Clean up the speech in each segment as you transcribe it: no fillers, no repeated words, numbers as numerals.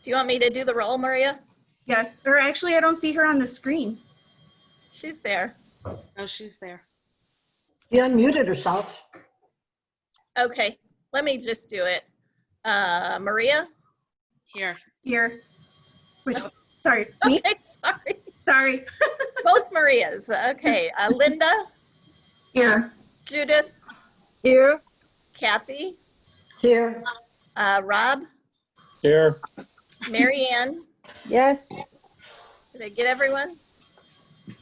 Do you want me to do the roll, Maria? Yes, or actually I don't see her on the screen. She's there. Oh, she's there. She unmuted herself. Okay, let me just do it. Maria? Here. Here. Which, sorry, me? Okay, sorry. Sorry. Both Marias. Okay, Linda? Here. Judith? Here. Kathy? Here. Rob? Here. Mary Ann? Yes. Did I get everyone?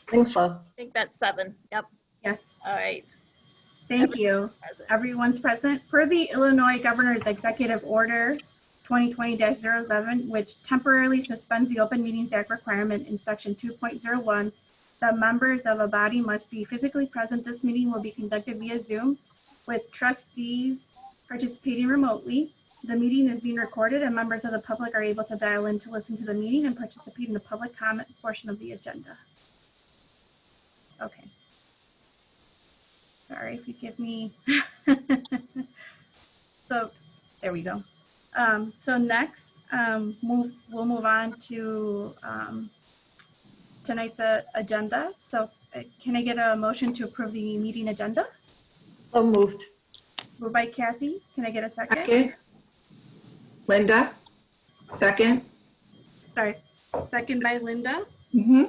Think so. I think that's 7. Yep. Yes, All right. thank you. Everyone's present. Everyone's present. Per the Illinois Governor's Executive Order 2020-07, which temporarily suspends the Open Meetings Act requirement in Section 2.01, the members of a body must be physically present. This meeting will be conducted via Zoom with trustees participating remotely. The meeting is being recorded and members of the public are able to dial in to listen to the meeting and participate in the public comment portion of the agenda. Okay. Sorry if you give me. So there we go. So next, we'll move on to tonight's agenda. So can I get a motion to approve the meeting agenda? So moved. Moved by Kathy. Can I get a second? Second. Linda. Second. Sorry, second by Linda. Mm-hmm.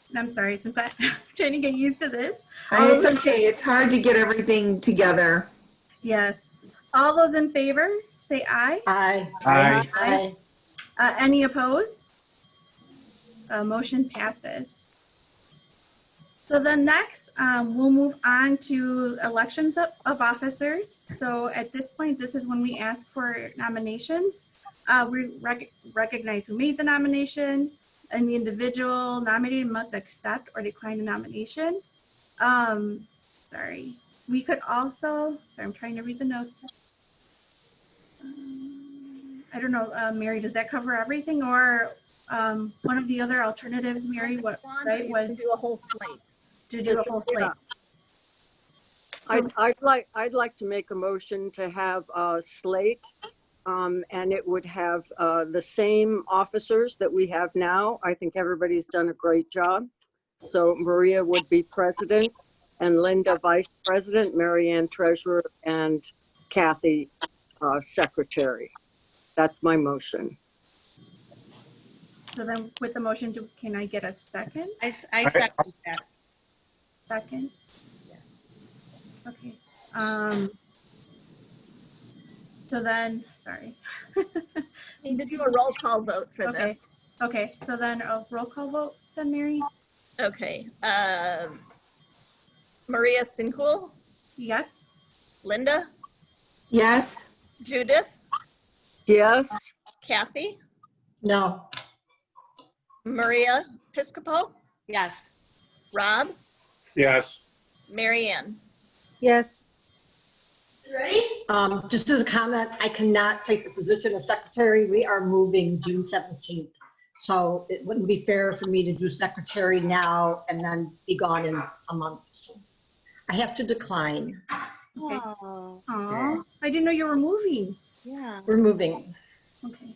And I'm sorry, since I'm trying to get used to this. It's okay. It's hard to get everything together. Yes. All those in favor, say aye. Aye. Aye. Aye. Any opposed? Motion passes. So then next, we'll move on to elections of officers. So at this point, this is when we ask for nominations. We recognize who made the nomination, and the individual nominated must accept or decline the nomination. Sorry. We could also, sorry, I'm trying to read the notes. I don't know, Mary, does that cover everything? Or one of the other alternatives, Mary, what, right, was to do a whole slate. to do a whole slate. I'd like to make a motion to have a slate, and it would have the same officers that we have now. I think everybody's done a great job. So Maria would be president, and Linda vice president, Mary Ann treasurer, and Kathy secretary. That's my motion. So then with the motion, can I get a second? I second that. Second? Okay. So then, sorry. Need to do a roll call vote for Okay. this. Okay, so then a roll call vote then, Mary? Okay. Maria Sincool, Yes? Linda, Yes. Judith, Yes. Kathy, No. Maria Piscopo, Yes. Rob, Yes. Mary Ann. Yes. Just as a comment, I cannot take the position of secretary. We are moving June 17th. So it wouldn't be fair for me to do secretary now and then be gone in a month. So I have to decline. Okay. Oh, Aw, I didn't know you were moving. yeah. We're moving. Okay.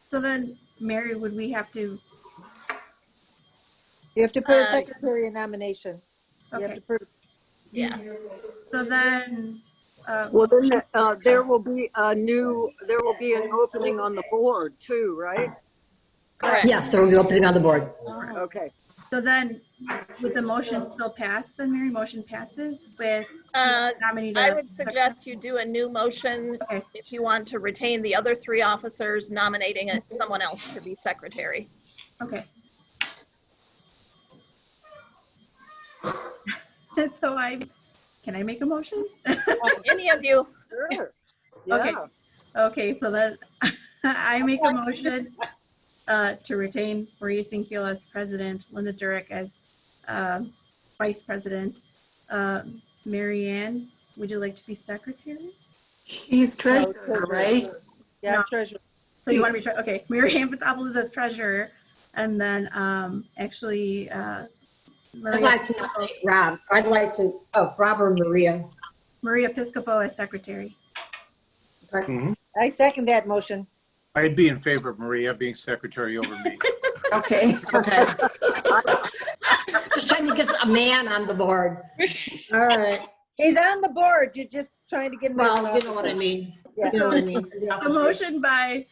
So then, Mary, would we have to, You have to put a Uh, secretary in nomination. You have okay, to put, Yeah. so then, Well, then there will be an opening on the board too, right? Correct. Yes, there will be opening on the board. Okay. so then, would the motion still pass, then Mary, motion passes with nominee I to- would suggest you do a new motion Okay, if you want to retain the other 3 officers, nominating someone else to be secretary. okay. So can I make a motion? Any of you? Sure. Okay. Yeah. Okay, so then I make a motion to retain Maria Sinkiel as president, Linda Durick as vice president. Mary Ann, would you like to be secretary? She's treasurer, right? yeah, No. treasurer. So you want to be, okay, Mary Ann Papadopoulos as treasurer, and then actually I'd Maria, like to nominate Rob. Rob or Maria. Maria Piscopo as secretary. Okay. I second that motion. I'd be in favor of Maria being secretary over me. Okay. Okay. Just trying to get a man on the board. All right. He's on the board. You're just trying to get him. as an Well, you know what I officer. mean. Yeah. You know what I mean. So motion by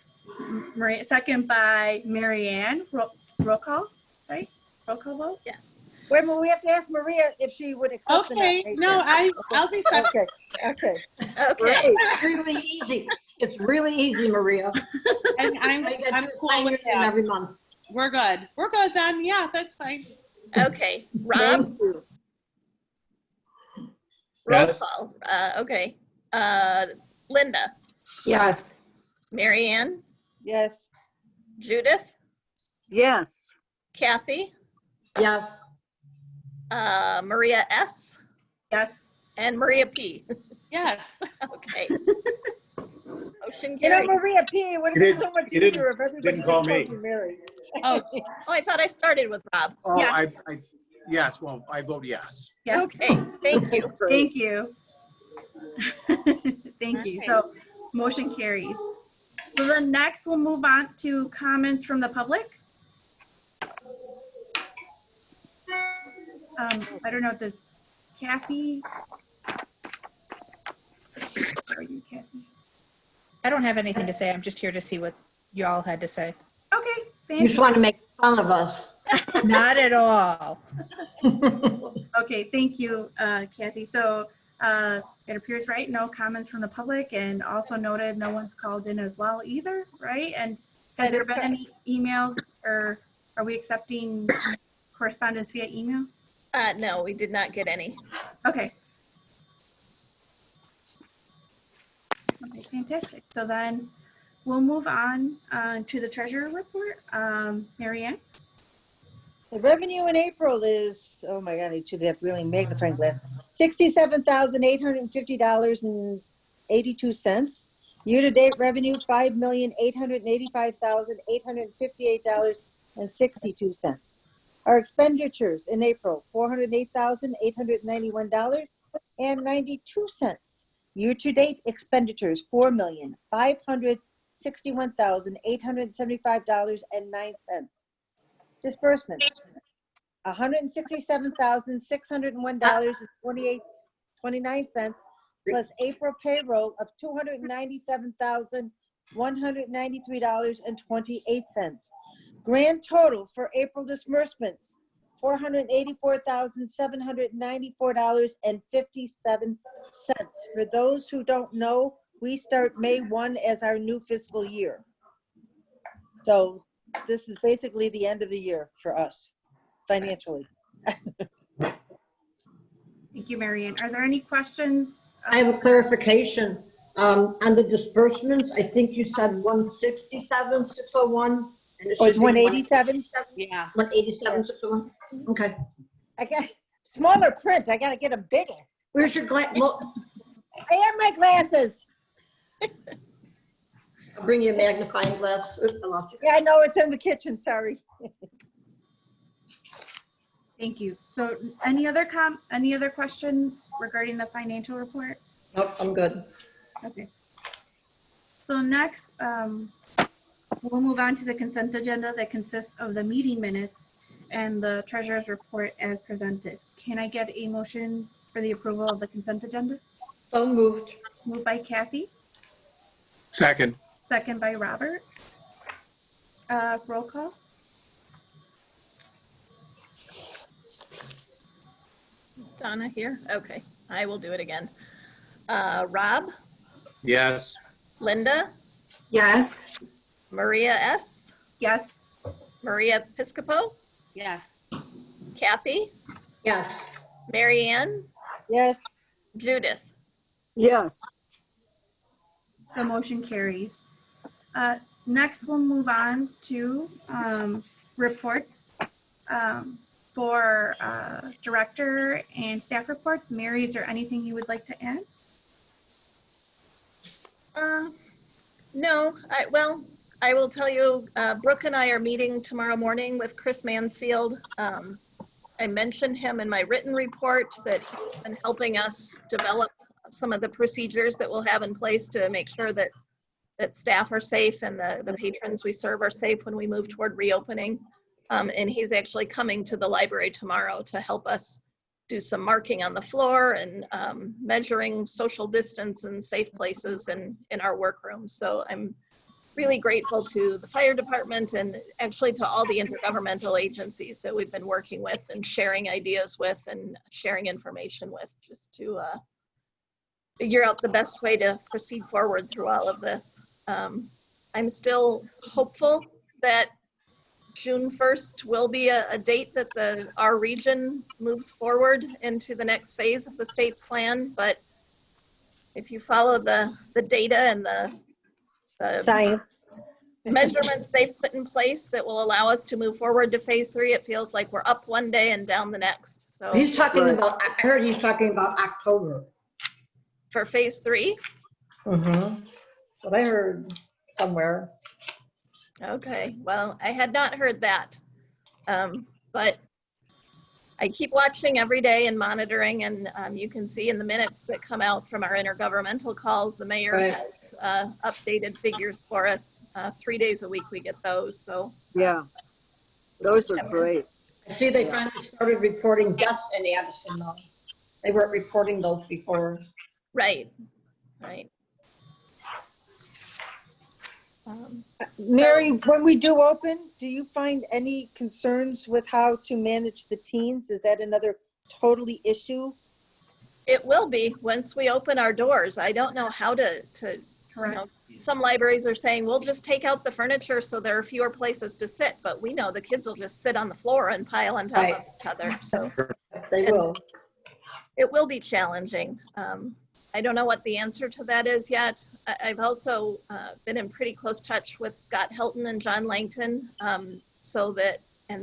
Maria, second by Mary Ann. Roll call, right? Roll call vote? Yes. Wait a minute, we have to ask Maria if she would accept the Okay, nomination. no, I'll be second. Okay. Okay. It's really easy. It's really easy, Maria. And I'm cool Sign your with name that. every month. We're good. We're good then. Yeah, that's fine. Okay. Rob, Thank you. roll Yes. call. Okay. Linda, Yes. Mary Ann, Yes. Judith, Yes. Kathy, Yes. Maria S, Yes. and Maria P. Yes. Okay. Motion You know, carries. Maria P, it would have You been didn't- so much you didn't- easier if everybody didn't just call called me. you Mary. Oh, Oh, I thought I started with Rob. Oh, Yeah. yes, well, I vote yes. Yes. Okay, thank you. Thank you. Thank you. So motion carries. So then next we'll move on to comments from the public. I don't know, does Kathy? Are you Kathy? I don't have anything to say. I'm just here to see what y'all had to say. Okay, You thank just want to make fun of us. Not at all. Okay, thank you, Kathy. So it appears, right, no comments from the public, and also noted no one's called in as well either, right? And has That there is been any emails, or are we accepting correspondence via email? No, we did not get any. Okay. Okay, fantastic. So then we'll move on to the treasurer report. Mary Ann? The revenue in April is, oh my God, I should have really magnifying glass. $67,850.82. Year-to-date revenue, $5,885,858.62. Our expenditures in April, $408,891.92. Year-to-date expenditures, $4,561,875.09. Disbursements, $167,601.29, plus April payroll of $297,193.28. Grand total for April disbursements, $484,794.57. For those who don't know, we start May 1 as our new fiscal year. So this is basically the end of the year for us financially. Thank you, Mary Ann. Are there any questions? I have a clarification. On the disbursements, I think you said 167,601. And it Oh, it's should be 187? yeah. 187,601. Okay. I got smaller print. I gotta get them bigger. Where's your glass? Look, I have my glasses. I'll bring you a magnifying glass. Oops, I lost you. Yeah, I know it's in the kitchen. Sorry. Thank you. So any other questions regarding the financial report? Nope, I'm good. Okay. So next, we'll move on to the consent agenda that consists of the meeting minutes and the treasurer's report as presented. Can I get a motion for the approval of the consent agenda? So moved. Moved by Kathy, Second. second by Robert. Roll call? Donna here? Okay, I will do it again. Rob, Yes. Linda, Yes. Maria S, Yes. Maria Piscopo, Yes. Kathy, Yes. Mary Ann, Yes. Judith. Yes. So motion carries. Next, we'll move on to reports for director and staff reports. Mary, is there anything you would like to add? No, I will tell you, Brooke and I are meeting tomorrow morning with Chris Mansfield. I mentioned him in my written report that he's been helping us develop some of the procedures that we'll have in place to make sure that that staff are safe and the patrons we serve are safe when we move toward reopening. And he's actually coming to the library tomorrow to help us do some marking on the floor and measuring social distance and safe places in our workroom. So I'm really grateful to the fire department and actually to all the intergovernmental agencies that we've been working with and sharing ideas with and sharing information with, just to figure out the best way to proceed forward through all of this. I'm still hopeful that June 1st will be a date that our region moves forward into the next phase of the state's plan. But if you follow the data and the Science. measurements they've put in place that will allow us to move forward to phase 3, it feels like we're up one day and down the next. So He's talking about, I heard he's talking about October. for phase 3, What I heard somewhere. okay, well, I had not heard that. But I keep watching every day and monitoring, and you can see in the minutes that come out from our intergovernmental calls, the mayor Right. has updated figures for us. 3 days a week we get those, so. Yeah, those are great. I see they finally started reporting deaths in Addison though. They weren't reporting those before. Right. Mary, when we do open, do you find any concerns with how to manage the teens? Is that another totally issue? It will be once we open our doors. I don't know how to you know, some libraries are saying, we'll just take out the furniture so there are fewer places to sit, but we know the kids will just sit on the floor and pile on top of each other. So They will. it will be challenging. I don't know what the answer to that is yet. I've also been in pretty close touch with Scott Helton and John Langton, and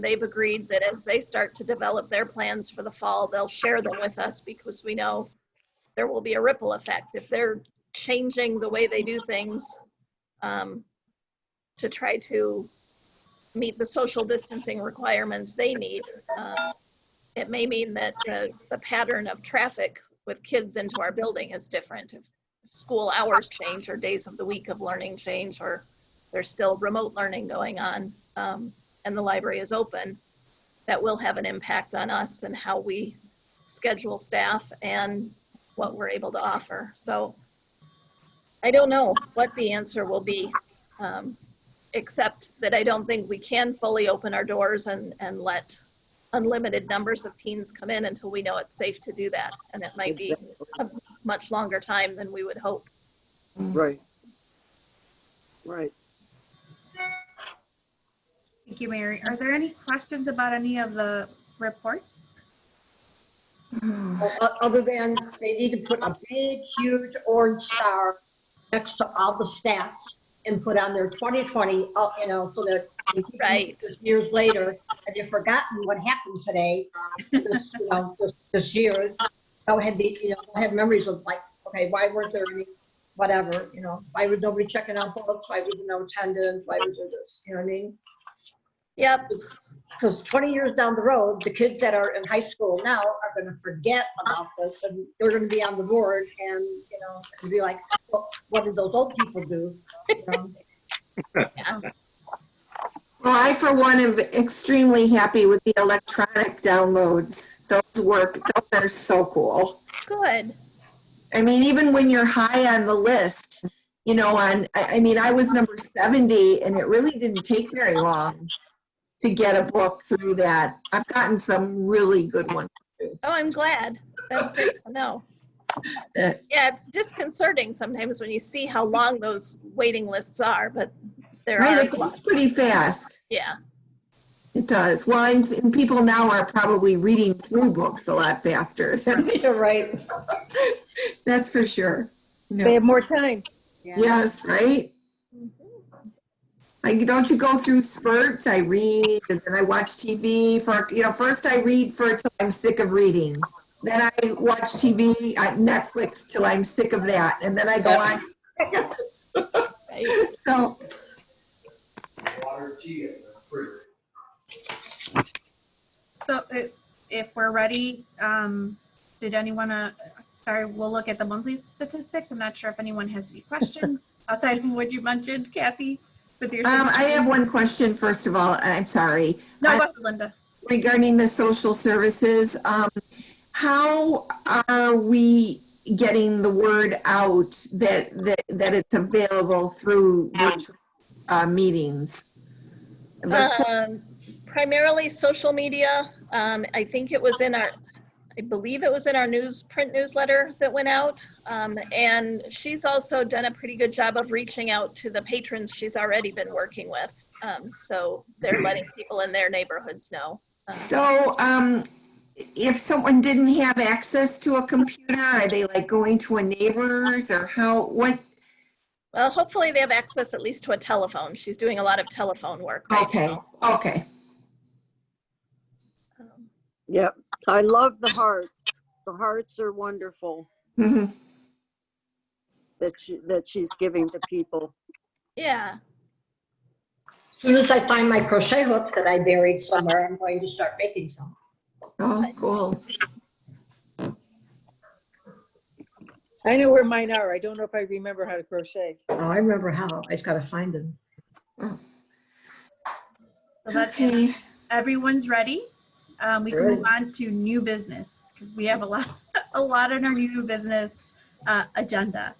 they've agreed that as they start to develop their plans for the fall, they'll share them with us because we know there will be a ripple effect. If they're changing the way they do things to try to meet the social distancing requirements they need, it may mean that the pattern of traffic with kids into our building is different. If school hours change or days of the week of learning change, or there's still remote learning going on and the library is open, that will have an impact on us and how we schedule staff and what we're able to offer. So I don't know what the answer will be, except that I don't think we can fully open our doors and let unlimited numbers of teens come in until we know it's safe to do that. And it might be a much longer time than we would hope. Right. Thank you, Mary. Are there any questions about any of the reports? Other than they need to put a big, huge orange star next to all the stats and put on their 2020, you know, so that Right. years later, and you've forgotten what happened today, this year, they'll have they'll have memories of like, okay, why weren't there any, whatever, why was nobody checking out books, why was there no attendance, why was there this, you know what I mean? Yep. Because 20 years down the road, the kids that are in high school now are going to forget about this, and they're going to be on the board, and and be like, well, what did those old people do? Yeah. Well, I, for one, am extremely happy with the electronic downloads. Those are so cool. Good. I mean, even when you're high on the list, I was number 70, and it really didn't take very long to get a book through that. I've gotten some really good ones. Oh, I'm glad. That's great to know. Yeah, it's disconcerting sometimes when you see how long those waiting lists are, but there are. Right, it goes pretty fast. Yeah. It does. Well, and people now are probably reading through books a lot faster. You're right. That's for sure. No. They have more time. Yes, right? Like, don't you go through spurts? I read, and then I watch TV for, first I read till I'm sick of reading. Then I watch TV, Netflix till I'm sick of that. And then I go on. Right. So, So if we're ready, did anyone, sorry, we'll look at the monthly statistics. I'm not sure if anyone has any questions. Outside of what you mentioned, Kathy, with your. I have one question, first of all. I'm sorry. No, go ahead, Linda. Regarding the social services, how are we getting the word out that it's available through virtual meetings? Primarily social media. I think it was in our, I believe it was in our print newsletter that went out. And she's also done a pretty good job of reaching out to the patrons she's already been working with. So they're letting people in their neighborhoods know. So, if someone didn't have access to a computer, are they like going to a neighbor's or what? Well, hopefully they have access at least to a telephone. She's doing a lot of telephone work right now. Okay. Yep. I love the hearts. The hearts are wonderful Mm-hmm. that she's giving to people. Yeah. As soon as I find my crochet hooks that I buried somewhere, I'm going to start making some. Oh, cool. I know where mine are. I don't know if I remember how to crochet. Oh, I remember how. I just got to find them. So that's Okay. everyone's ready. We can move on to new business. We have a lot on our new business agenda.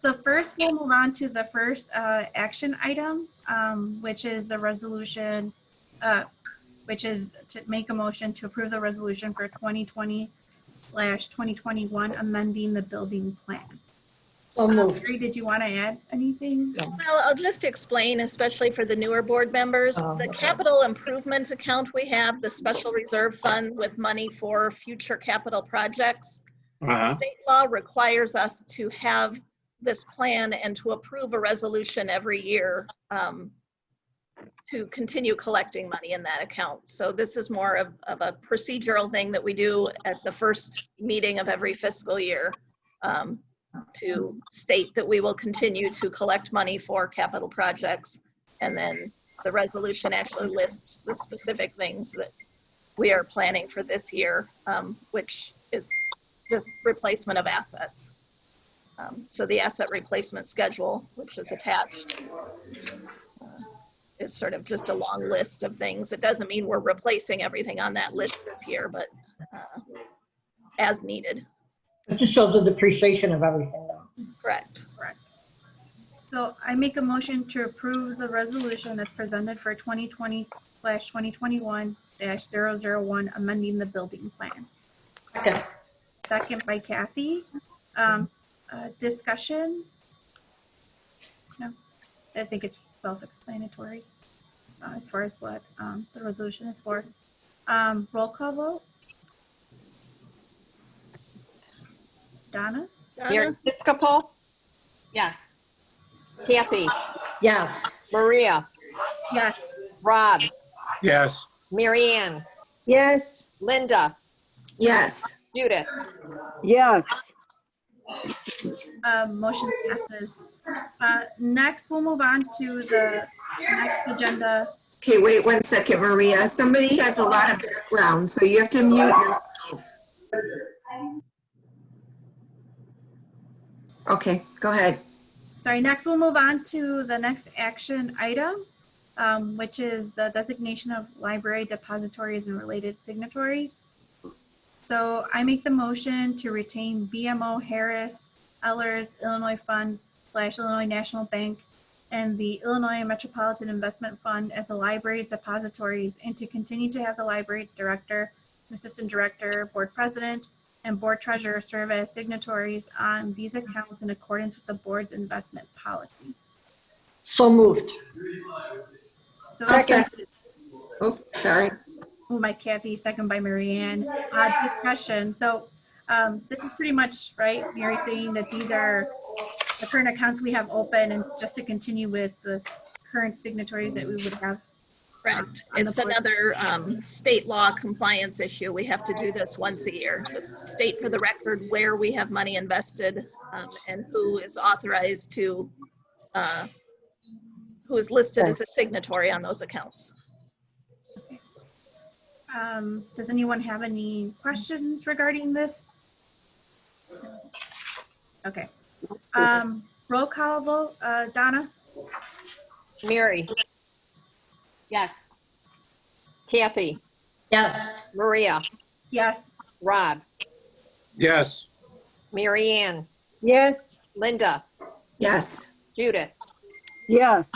So first, we'll move on to the first action item, which is a resolution, which is to make a motion to approve the resolution for 2020/2021 amending the building plan. So moved. Mary, did you want to add anything? Well, I'll just explain, especially for the newer board members, the capital improvement account we have, the special reserve fund with money for future capital projects. State law requires us to have this plan and to approve a resolution every year to continue collecting money in that account. So this is more of a procedural thing that we do at the first meeting of every fiscal year. To state that we will continue to collect money for capital projects. And then the resolution actually lists the specific things that we are planning for this year, which is just replacement of assets. So the asset replacement schedule, which is attached, is sort of just a long list of things. It doesn't mean we're replacing everything on that list this year, but as needed. It just shows the depreciation of everything though. Correct. So I make a motion to approve the resolution that's presented for 2020/2021-001 amending the building plan. Okay. Second by Kathy. Discussion? No, I think it's self-explanatory as far as what the resolution is for. Roll call vote. Donna? Donna? Episcopal, Yes. Kathy, Yes. Maria, Yes. Rob, Yes. Marianne, Yes. Linda, Yes. Judith. Yes. Motion passes. Next, we'll move on to the next agenda. Okay, wait 1 second, Maria. Somebody has a lot of background, so you have to mute yourself. Okay, go ahead. Sorry, next we'll move on to the next action item, which is the designation of library depositories and related signatories. So I make the motion to retain BMO Harris, Ellers, Illinois Funds / Illinois National Bank, and the Illinois Metropolitan Investment Fund as the library's depositories, and to continue to have the library director, assistant director, board president, and board treasurer serve as signatories on these accounts in accordance with the board's investment policy. So moved. So Second. Oh, sorry. moved by Kathy, second by Marianne. Discussion. So this is pretty much, right, Mary, saying that these are the current accounts we have open, and just to continue with the current signatories that we would have. Correct. On the It's board. another state law compliance issue. We have to do this once a year to state for the record where we have money invested and who is authorized to, who is listed as a signatory on those accounts. Does anyone have any questions regarding this? Okay. Roll call vote, Donna? Mary, Yes. Kathy, Yes. Maria, Yes. Rob, Yes. Mary Ann, Yes. Linda, Yes. Judith. Yes.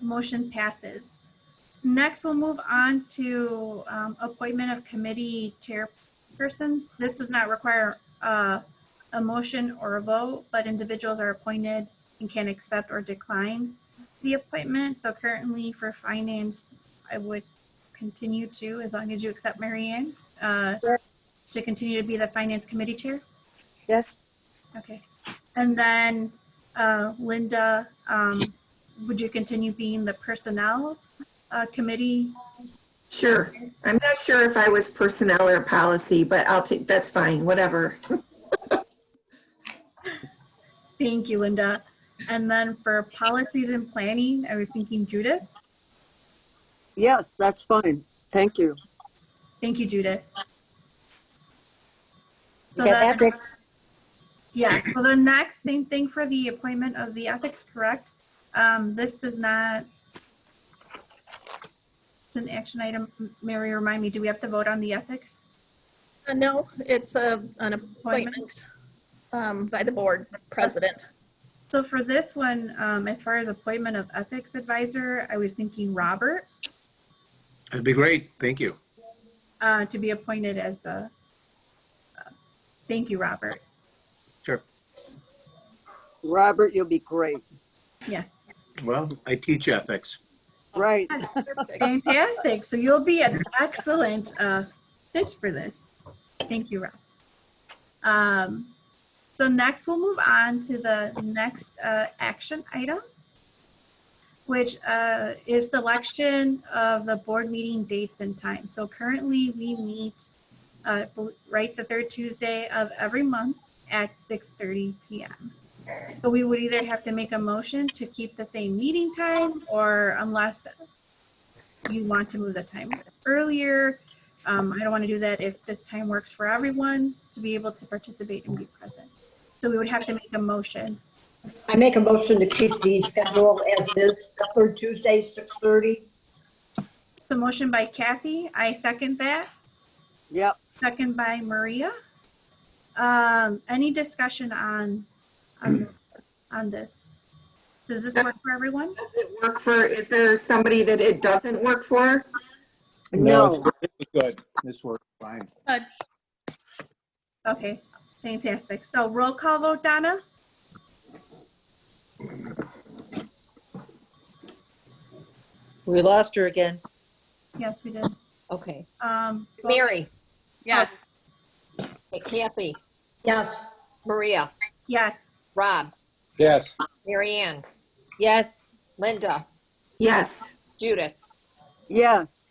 Motion passes. Next, we'll move on to appointment of committee chairpersons. This does not require a motion or a vote, but individuals are appointed and can accept or decline the appointment. So currently for finance, I would continue to, as long as you accept Mary Ann, to continue to be the finance committee chair. Yes. Okay. And then Linda, would you continue being the personnel committee? Sure. I'm not sure if I was personnel or policy, but I'll take, that's fine, whatever. Thank you, Linda. And then for policies and planning, I was thinking Judith. Yes, that's fine. Thank you. Thank you, Judith. So Yeah, then, ethics. yeah, so the next, same thing for the appointment of the ethics, correct? This does not, it's an action item. Mary, remind me, do we have to vote on the ethics? No, it's an appointment by the board president. So for this one, as far as appointment of ethics advisor, I was thinking Robert That'd be great. Thank you. to be appointed as the, thank you, Robert. Sure. Robert, you'll be great. Yes. Well, I teach ethics. Right. Fantastic. So you'll be an excellent fit for this. Thank you, Rob. So next we'll move on to the next action item, which is selection of the board meeting dates and times. So currently we meet right the third Tuesday of every month at 6:30 p.m. So we would either have to make a motion to keep the same meeting time, or unless you want to move the time earlier, I don't want to do that if this time works for everyone to be able to participate and be present. So we would have to make a motion. I make a motion to keep the schedule as is, the third Tuesday, 6:30. So motion by Kathy, I second that. Yep. Second by Maria. Any discussion on this? Does this work for everyone? Does it work for, is there somebody that it doesn't work for? No. This is good. This works fine. Good. Okay, fantastic. So roll call vote, Donna? We lost her again. Yes, we did. Okay. Vote- Mary, Yes. Kathy, Yes. Maria, Yes. Rob, Yes. Mary Ann, Yes. Linda, Yes. Judith. Yes.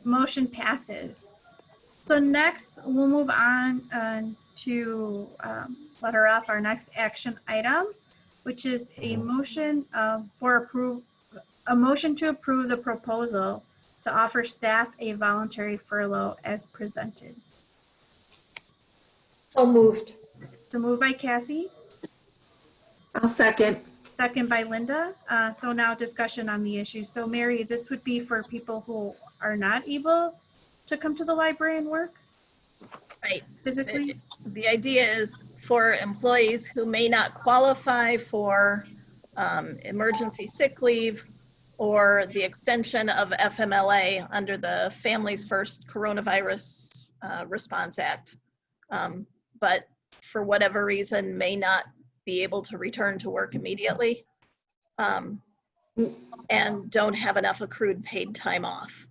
Motion passes. So next, we'll move on to letter F, our next action item, which is a motion a motion to approve the proposal to offer staff a voluntary furlough as presented. So moved. So moved by Kathy, I'll second. second by Linda. So now discussion on the issue. So Mary, this would be for people who are not able to come to the library and work Right. physically? The idea is for employees who may not qualify for emergency sick leave or the extension of FMLA under the Families First Coronavirus Response Act, but for whatever reason may not be able to return to work immediately and don't have enough accrued paid time off.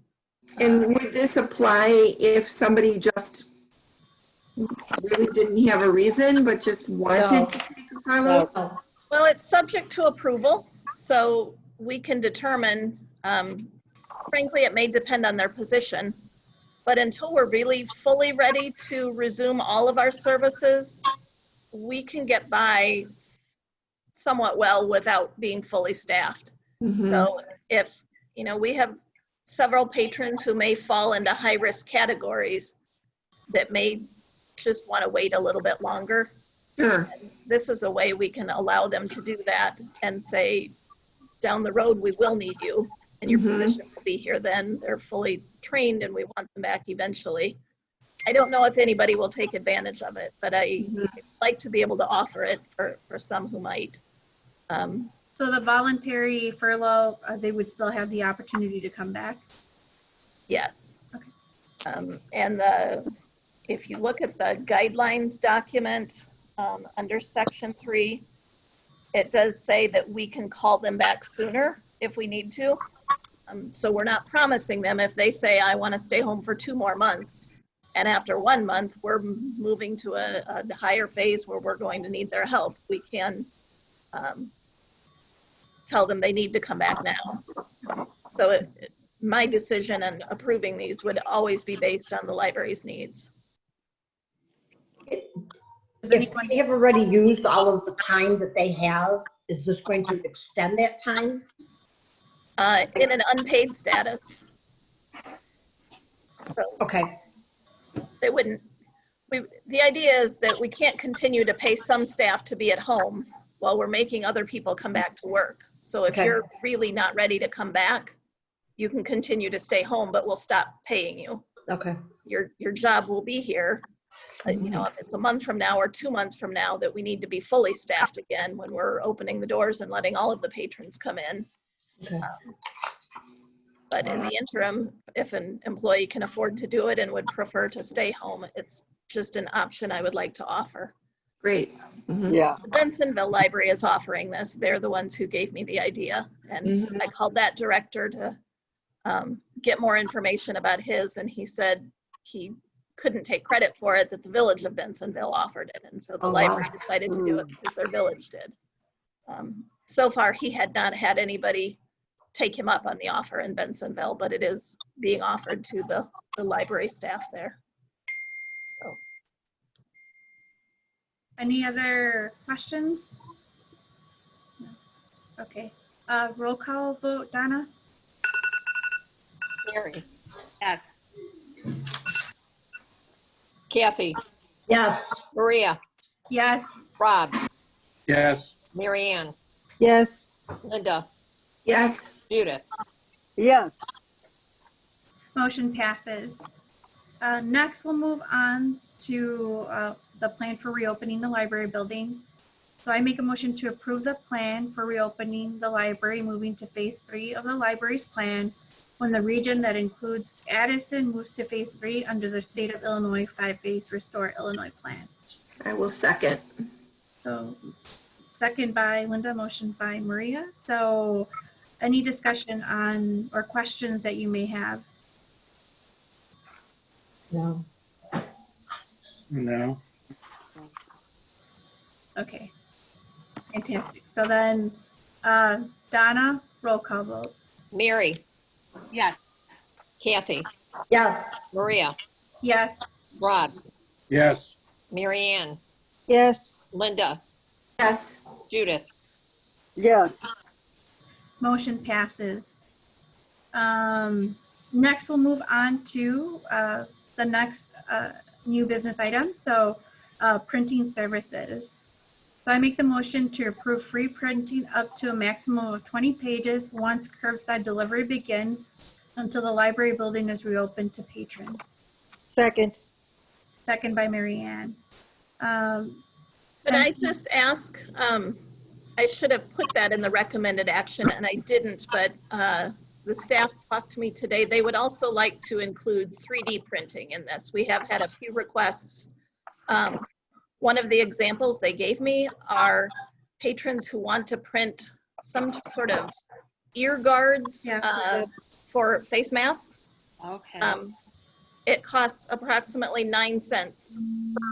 And would this apply if somebody just really didn't have a reason, but just wanted to take a furlough? No. Well, it's subject to approval, so we can determine, frankly, it may depend on their position, but until we're really fully ready to resume all of our services, we can get by somewhat well without being fully staffed. Mhm. So if, we have several patrons who may fall into high-risk categories that may just want to wait a little bit longer. Sure. This is a way we can allow them to do that and say, down the road, we will need you and your position will be here then. They're fully trained and we want them back eventually. I don't know if anybody will take advantage of it, but I'd like to be able to offer it for some who might. So the voluntary furlough, they would still have the opportunity to come back? Yes. Okay. And if you look at the guidelines document under section 3, it does say that we can call them back sooner if we need to. So we're not promising them if they say, I want to stay home for 2 more months. And after 1 month, we're moving to a higher phase where we're going to need their help. We can tell them they need to come back now. So my decision in approving these would always be based on the library's needs. Does If anyone, they have already used all of the time that they have, is this going to extend that time? In an unpaid status. So Okay, they wouldn't, the idea is that we can't continue to pay some staff to be at home while we're making other people come back to work. So if Okay. you're really not ready to come back, you can continue to stay home, but we'll stop paying you. okay. Your job will be here. You know, if it's a month from now or 2 months from now that we need to be fully staffed again when we're opening the doors and letting all of the patrons come in. Okay. But in the interim, if an employee can afford to do it and would prefer to stay home, it's just an option I would like to offer. Great. Mhm. Yeah. The Bensonville Library is offering this. They're the ones who gave me the idea. And I called that director to get more information about his, and he said he couldn't take credit for it, that the village of Bensonville offered it. And so the Oh, wow. library decided to do it because their village did. So far, he had not had anybody take him up on the offer in Bensonville, but it is being offered to the library staff there. So. any other questions? No. Okay. Roll call vote, Donna? Mary, Yes. Kathy, Yes, Maria, Yes. Rob, Yes. Mary Ann, Yes, Linda, Yes. Judith. Yes. Motion passes. Next, we'll move on to the plan for reopening the library building. So I make a motion to approve the plan for reopening the library, moving to phase 3 of the library's plan when the region that includes Addison moves to phase 3 under the state of Illinois 5-phase Restore Illinois plan. I will second. So second by Linda, motion by Maria. So any discussion on or questions that you may have? no. No. Okay, fantastic. So then, Donna, roll call vote. Mary, Yes. Kathy, Yeah, Maria, Yes. Rob, Yes. Mary Ann, yes, Linda, Yes. Judith. Yes. Motion passes. Next, we'll move on to the next new business item. So printing services. So I make the motion to approve free printing up to a maximum of 20 pages once curbside delivery begins until the library building is reopened to patrons. second, Second by Mary Ann. Could I just ask, I should have put that in the recommended action and I didn't, but the staff talked to me today. They would also like to include 3D printing in this. We have had a few requests. One of the examples they gave me are patrons who want to print some sort of ear guards for face masks. Okay. It costs approximately 9 cents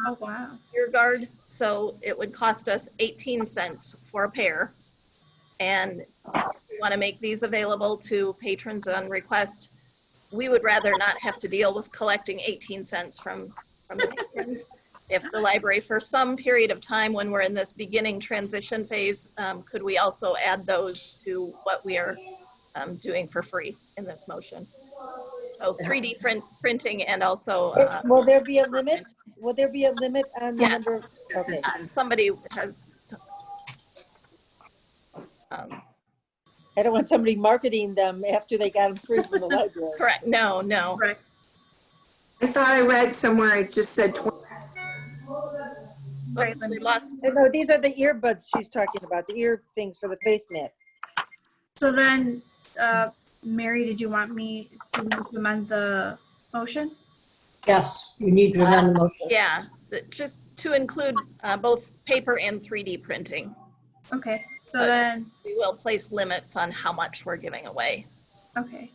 Oh, wow. ear guard, so it would cost us 18 cents for a pair. And we want to make these available to patrons on request. We would rather not have to deal with collecting 18 cents from the patrons. If the library, for some period of time when we're in this beginning transition phase, could we also add those to what we are doing for free in this motion? Oh, 3D printing and also, Will there be a limit? Will there be a limit on the Yes. number? Okay. somebody has, I don't want somebody marketing them after they got them free from the library. correct, no. Correct. I thought I read somewhere it just said 20. Right, Oops, we Linda. lost. No, these are the earbuds she's talking about, the ear things for the face mask. So then, Mary, did you want me to amend the motion? Yes, you need to amend the motion. Yeah, just to include both paper and 3D printing. Okay, so But- then, We will place limits on how much we're giving away. okay.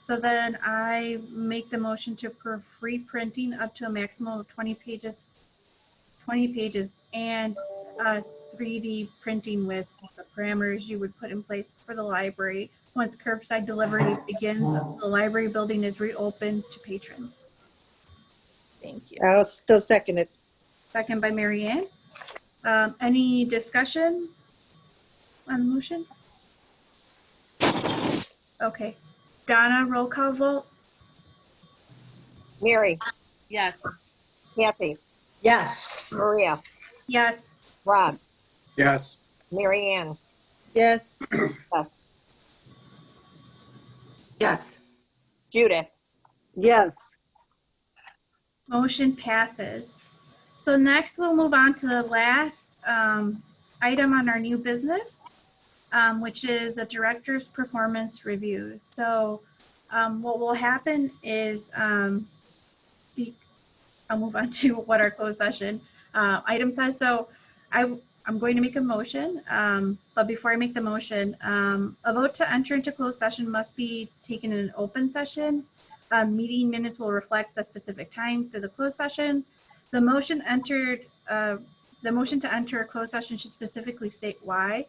So then I make the motion to approve free printing up to a maximum of 20 pages and 3D printing with the parameters you would put in place for the library. Once curbside delivery begins, the library building is reopened to patrons. Thank you. I'll still second it. Second by Mary Ann. Any discussion on the motion? Okay. Donna, roll call vote? Mary, Yes. Kathy, Yes, Maria, Yes. Rob, Yes. Mary Ann, Yes, Yes. Judith. Yes. Motion passes. So next we'll move on to the last item on our new business, which is a director's performance review. So what will happen is I'll move on to what our closed session item says. So I'm going to make a motion, but before I make the motion, a vote to enter into closed session must be taken in an open session. Meeting minutes will reflect the specific time for the closed session. The motion to enter a closed session should specifically state why,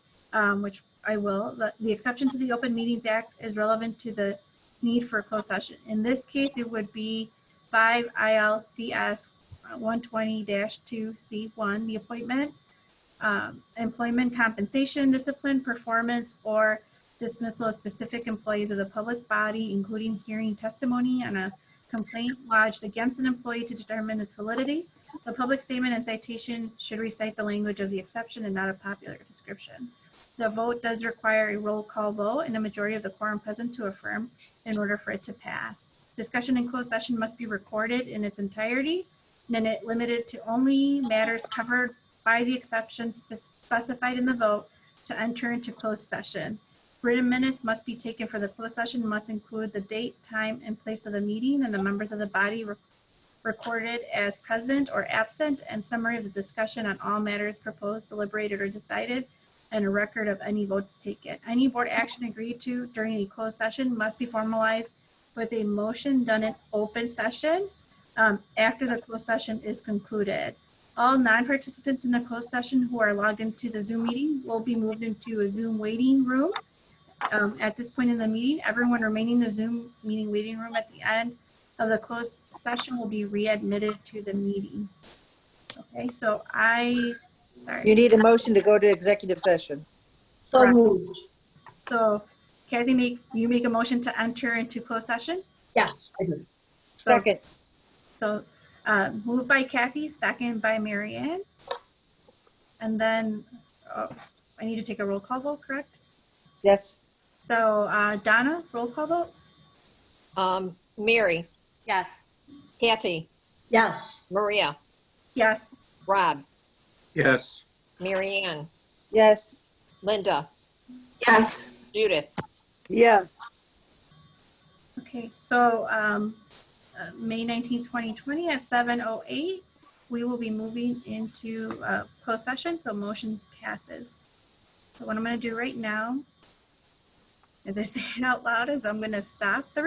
which I will. The exception to the Open Meetings Act is relevant to the need for a closed session. In this case, it would be 5 ILCS 120-2C1, the appointment, employment, compensation, discipline, performance, or dismissal of specific employees of the public body, including hearing testimony on a complaint lodged against an employee to determine its validity. The public statement and citation should recite the language of the exception and not a popular description. The vote does require a roll call vote and a majority of the quorum present to affirm in order for it to pass. Discussion in closed session must be recorded in its entirety, and then it limited to only matters covered by the exception specified in the vote to enter into closed session. Written minutes must be taken for the closed session, must include the date, time, and place of the meeting, and the members of the body recorded as present or absent, and summary of the discussion on all matters proposed, deliberated, or decided, and a record of any votes taken. Any board action agreed to during a closed session must be formalized with a motion done in open session after the closed session is concluded. All non-participants in the closed session who are logged into the Zoom meeting will be moved into a Zoom waiting room. At this point in the meeting, everyone remaining in the Zoom meeting waiting room at the end of the closed session will be readmitted to the meeting. Okay, so you sorry. need a motion to go to executive session. so Correct. moved. So Kathy, you make a motion to enter into closed session? Yes, I do. Second, So moved by Kathy, second by Mary Ann. And then I need to take a roll call vote, correct? yes, So Donna, roll call vote? Mary, Yes. Kathy, Yes, Maria, Yes. Rob, Yes. Mary Ann, yes. Linda, Yes. Judith. Yes. Okay, so May 19th, 2020 at 7:08, we will be moving into closed session, so motion passes. So what I'm going to do right now, as I say it out loud, is I'm going to stop the